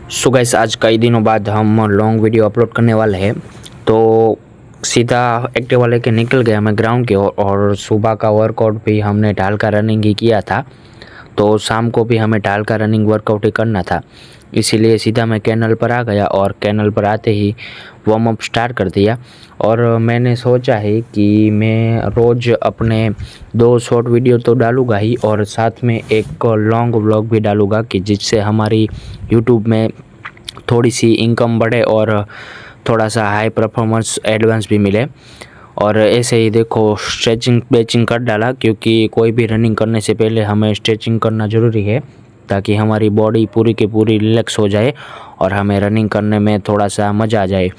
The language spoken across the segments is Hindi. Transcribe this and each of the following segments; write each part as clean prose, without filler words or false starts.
सो गाइस, आज कई दिनों बाद हम लॉन्ग वीडियो अपलोड करने वाले हैं। तो सीधा एक्टिवा लेके निकल गए हमें ग्राउंड की ओर और सुबह का वर्कआउट भी हमने ढाल का रनिंग ही किया था। तो शाम को भी हमें ढाल का रनिंग वर्कआउट ही करना था, इसीलिए सीधा मैं कैनल पर आ गया और कैनल पर आते ही वार्म अप स्टार्ट कर दिया। और मैंने सोचा है कि मैं रोज़ अपने 2 शॉर्ट वीडियो तो डालूँगा ही और साथ में एक लॉन्ग व्लॉग भी डालूँगा कि जिससे हमारी यूट्यूब में थोड़ी सी इनकम बढ़े और थोड़ा सा हाई परफॉर्मेंस एडवांस भी मिले। और ऐसे ही देखो, स्ट्रेचिंग बेचिंग कर डाला, क्योंकि कोई भी रनिंग करने से पहले हमें स्ट्रेचिंग करना ज़रूरी है ताकि हमारी बॉडी पूरी की पूरी रिलैक्स हो जाए और हमें रनिंग करने में थोड़ा सा मज़ा आ जाए।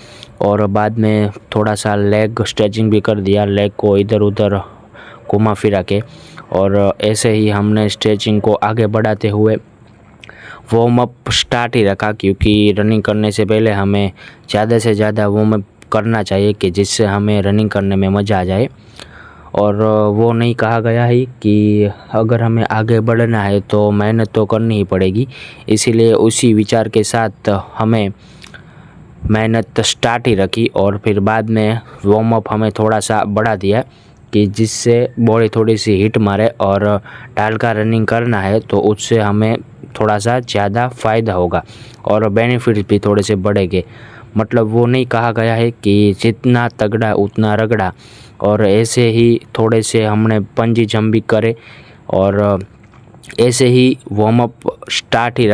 और बाद में थोड़ा सा लेग स्ट्रेचिंग भी कर दिया, लेग को इधर उधर घुमा फिरा के। और ऐसे ही हमने स्ट्रेचिंग को आगे बढ़ाते हुए वार्म अप स्टार्ट ही रखा, क्योंकि रनिंग करने से पहले हमें ज़्यादा से ज़्यादा वार्म अप करना चाहिए कि जिससे हमें रनिंग करने में मज़ा आ जाए। और वो नहीं कहा गया है कि अगर हमें आगे बढ़ना है तो मेहनत तो करनी ही पड़ेगी, इसीलिए उसी विचार के साथ हमें मेहनत स्टार्ट ही रखी। और फिर बाद में वार्म अप हमें थोड़ा सा बढ़ा दिया कि जिससे बॉडी थोड़ी सी हिट मारे, और ढाल का रनिंग करना है तो उससे हमें थोड़ा सा ज़्यादा फ़ायदा होगा और बेनिफिट भी थोड़े से बढ़ेंगे। मतलब वो नहीं कहा गया है कि जितना तगड़ा उतना रगड़ा। और ऐसे ही थोड़े से हमने पंजी जंप भी करे और ऐसे ही वार्म अप स्टार्ट ही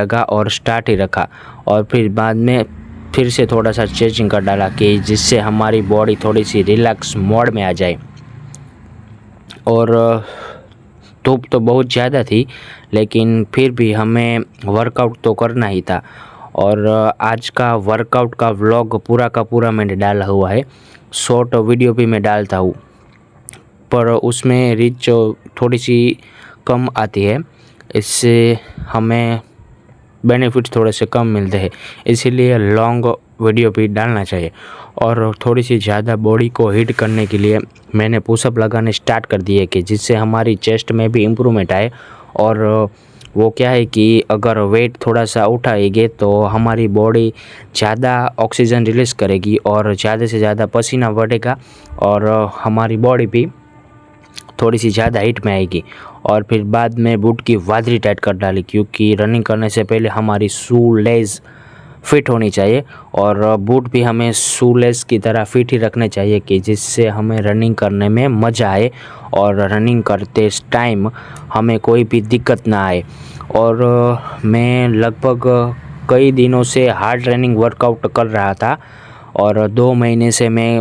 रखा और फिर बाद में फिर से थोड़ा सा स्ट्रेचिंग कर डाला कि जिससे हमारी बॉडी थोड़ी सी रिलैक्स मोड में आ जाए। और धूप तो बहुत ज़्यादा थी, लेकिन फिर भी हमें वर्कआउट तो करना ही था। और आज का वर्कआउट का व्लॉग पूरा का पूरा मैंने डाला हुआ है। शॉर्ट वीडियो भी मैं डालता हूँ, पर उसमें रीच थोड़ी सी कम आती है, इससे हमें बेनिफिट थोड़े से कम मिलते हैं, इसीलिए लॉन्ग वीडियो भी डालना चाहिए। और थोड़ी सी ज़्यादा बॉडी को हिट करने के लिए मैंने पुशअप लगाने स्टार्ट कर दिए कि जिससे हमारी चेस्ट में भी इम्प्रूवमेंट आए। और वो क्या है कि अगर वेट थोड़ा सा उठाएंगे तो हमारी बॉडी ज़्यादा ऑक्सीजन रिलीज़ करेगी और ज़्यादा से ज़्यादा पसीना बढ़ेगा और हमारी बॉडी भी थोड़ी सी ज़्यादा हिट में आएगी। और फिर बाद में बूट की वादरी टाइट कर डाली, क्योंकि रनिंग करने से पहले हमारी शू लेस फिट होनी चाहिए और बूट भी हमें शू लेस की तरह फिट ही रखने चाहिए कि जिससे हमें रनिंग करने में मज़ा आए और रनिंग करते टाइम हमें कोई भी दिक्कत ना आए। और मैं लगभग कई दिनों से हार्ड रनिंग वर्कआउट कर रहा था और 2 महीने से मैं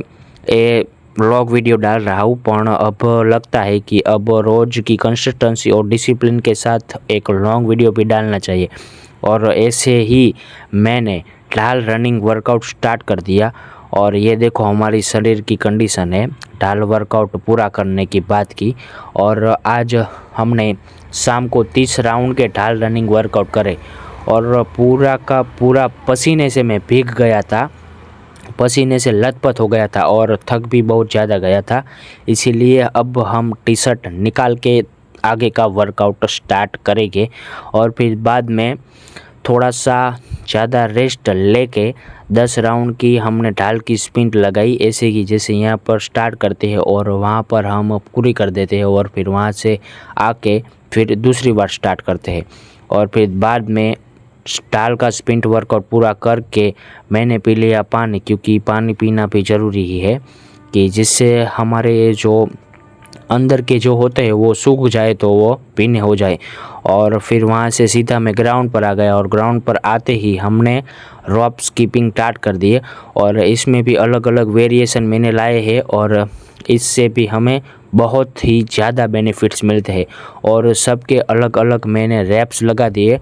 ये व्लॉग वीडियो डाल रहा हूँ, पर अब लगता है कि अब रोज़ की कंसिस्टेंसी और डिसिप्लिन के साथ एक लॉन्ग वीडियो भी डालना चाहिए। और ऐसे ही मैंने ढाल रनिंग वर्कआउट स्टार्ट कर दिया। और ये देखो हमारी शरीर की कंडीशन है ढाल वर्कआउट पूरा करने की बात की। और आज हमने शाम को 30 राउंड के ढाल रनिंग वर्कआउट करे और पूरा का पूरा पसीने से मैं भीग गया था, पसीने से लथपथ हो गया था और थक भी बहुत ज़्यादा गया था। इसीलिए अब हम टी शर्ट निकाल के आगे का वर्कआउट स्टार्ट करेंगे और फिर बाद में थोड़ा सा ज़्यादा रेस्ट लेके 10 राउंड की हमने ढाल की स्पिन लगाई, ऐसे कि जैसे यहाँ पर स्टार्ट करते हैं और वहाँ पर हम पूरी कर देते हैं और फिर वहाँ से आके फिर दूसरी बार स्टार्ट करते हैं। और फिर बाद में ढाल का स्पिन वर्कआउट पूरा करके मैंने पी लिया पानी, क्योंकि पानी पीना भी ज़रूरी ही है कि जिससे हमारे जो अंदर के जो होते हैं वो सूख जाए तो वो पीने हो जाए। और फिर वहाँ से सीधा मैं ग्राउंड पर आ गया और ग्राउंड पर आते ही हमने रॉप स्कीपिंग स्टार्ट कर दिए। और इसमें भी अलग अलग वेरिएशन मैंने लाए हैं और इससे भी हमें बहुत ही ज़्यादा बेनिफिट्स मिलते हैं और सबके अलग अलग मैंने रैप्स लगा दिए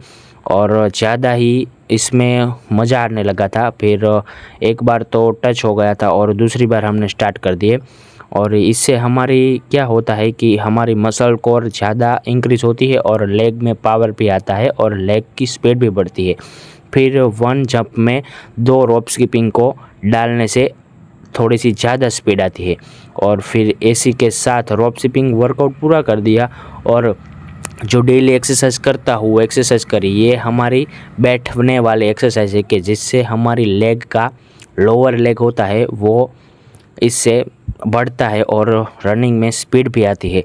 और ज़्यादा ही इसमें मज़ा आने लगा था। फिर एक बार तो टच हो गया था और दूसरी बार हमने स्टार्ट कर दिए। और इससे हमारी क्या होता है कि हमारी मसल कोर ज़्यादा इंक्रीज़ होती है और लेग में पावर भी आता है और लेग की स्पीड भी बढ़ती है। फिर 1 जंप में 2 रोप स्किपिंग को डालने से थोड़ी सी ज़्यादा स्पीड आती है। और फिर एसी के साथ रोप स्किपिंग वर्कआउट पूरा कर दिया और जो डेली एक्सरसाइज करता हूँ वो एक्सरसाइज करी। ये हमारी बैठने वाली एक्सरसाइज है कि जिससे हमारी लेग का लोअर लेग होता है वो इससे बढ़ता है और रनिंग में स्पीड भी आती है।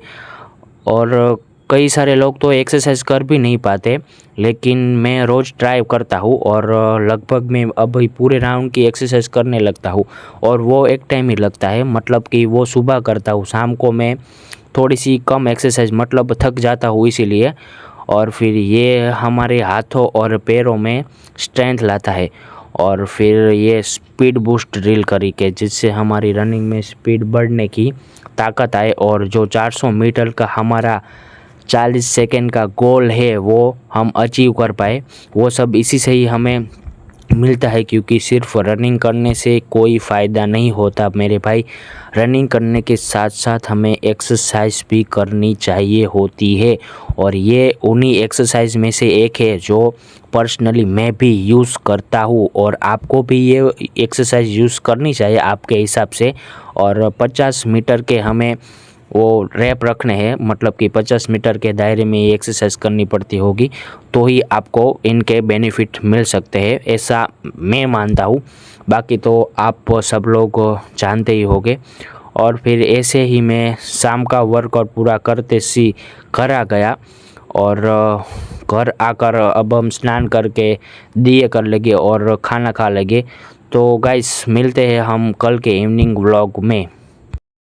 और कई सारे लोग तो एक्सरसाइज कर भी नहीं पाते, लेकिन मैं रोज़ ट्राई करता हूँ और लगभग मैं अभी पूरे राउंड की एक्सरसाइज करने लगता हूँ। और वो एक टाइम ही लगता है, मतलब कि वो सुबह करता हूँ, शाम को मैं थोड़ी सी कम एक्सरसाइज, मतलब थक जाता हूँ इसीलिए। और फिर ये हमारे हाथों और पैरों में स्ट्रेंथ लाता है। और फिर ये स्पीड बूस्ट ड्रिल करी के जिससे हमारी रनिंग में स्पीड बढ़ने की ताकत आए और जो 400 मीटर का हमारा 40 सेकेंड का गोल है वो हम अचीव कर पाए। वो सब इसी से ही हमें मिलता है, क्योंकि सिर्फ रनिंग करने से कोई फ़ायदा नहीं होता मेरे भाई। रनिंग करने के साथ साथ हमें एक्सरसाइज भी करनी चाहिए होती है। और ये उन्हीं एक्सरसाइज में से एक है जो पर्सनली मैं भी यूज़ करता हूँ, और आपको भी ये एक्सरसाइज यूज़ करनी चाहिए आपके हिसाब से। और 50 मीटर के हमें वो रैप रखने हैं, मतलब कि 50 मीटर के दायरे में ये एक्सरसाइज करनी पड़ती होगी, तो ही आपको इनके बेनिफिट मिल सकते हैं, ऐसा मैं मानता हूँ। बाकी तो आप सब लोग जानते ही होंगे। और फिर ऐसे ही मैं शाम का वर्कआउट पूरा करते सी घर आ गया। और घर आकर अब हम स्नान करके दिए कर लेंगे और खाना खा लेंगे। तो गाइस मिलते हैं हम कल के इवनिंग व्लॉग में।